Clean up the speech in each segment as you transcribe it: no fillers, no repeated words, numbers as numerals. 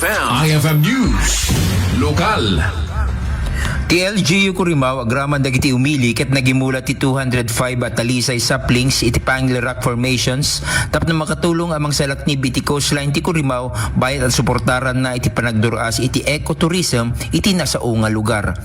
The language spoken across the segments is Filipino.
IFM News. Lokal. TLGU Kurimaw agraman dagiti umili ket nagimulat ti 205 at talisay saplings iti Pangil Rock Formations tapno makatulong amang salaknib iti coastline ti Kurimaw bayat at suportaran na iti panagduras iti ecotourism iti nasao nga lugar.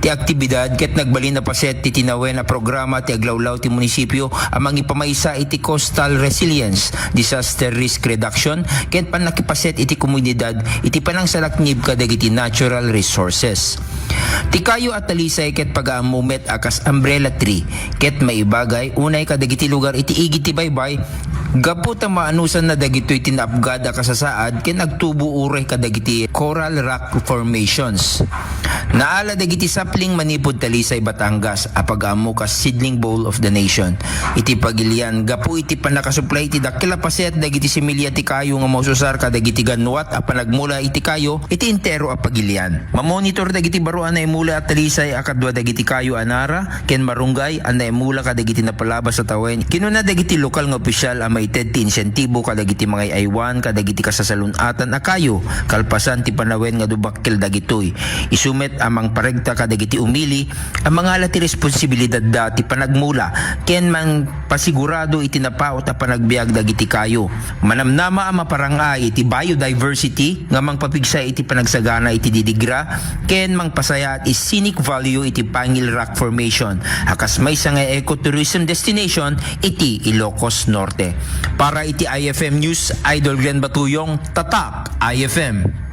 Ti aktibidad ket nagbalin na paset ti tinawen na programa ti aglawlaw ti munisipyo amang ipamaysa iti coastal resilience, disaster risk reduction ket panakipaset iti komunidad iti panangsalaknib kadagiti natural resources. Ti kayo at talisay ket pag-aamumet akas umbrella tree ket maibagay unay kadagiti lugar iti igit ti baybay gapot ang maanusan na dagitoy tinapgad akasasaad ken nagtubo uray kadagiti coral rock formations. Naala dagiti sapling manipod talisay Batangas a pag-aamu kas seedling bowl of the nation. Iti pagilian gapu iti panakasuplay iti dakila paset dagiti similya ti kayo nga maususar kadagiti ganwat a panagmula iti kayo iti entero a pagilian. Mamonitor dagiti baruan na imula at talisay a kadwa dagiti kayo anara ken marunggay an naimula kadagiti napalabas sa tawen. Kinuna dagiti lokal nga opisyal a maited ti insentibo kadagiti mga aywan kadagiti kasasalunatan a kayo kalpasan ti panawen nga dubakkel dagitoy. Isumet amang paregta kadagiti umili ang mga alati responsibilidad dati panagmula ken mang pasigurado iti napaot a panagbiag dagiti kayo. Manamnama ang maparangay iti biodiversity nga mang papigsa iti panagsagana iti didigra ken mang pasaya is scenic value iti Pangil Rock Formation akas may nga ecotourism destination iti Ilocos Norte. Para iti IFM News, Idol Glenn Batuyong, Tatak IFM.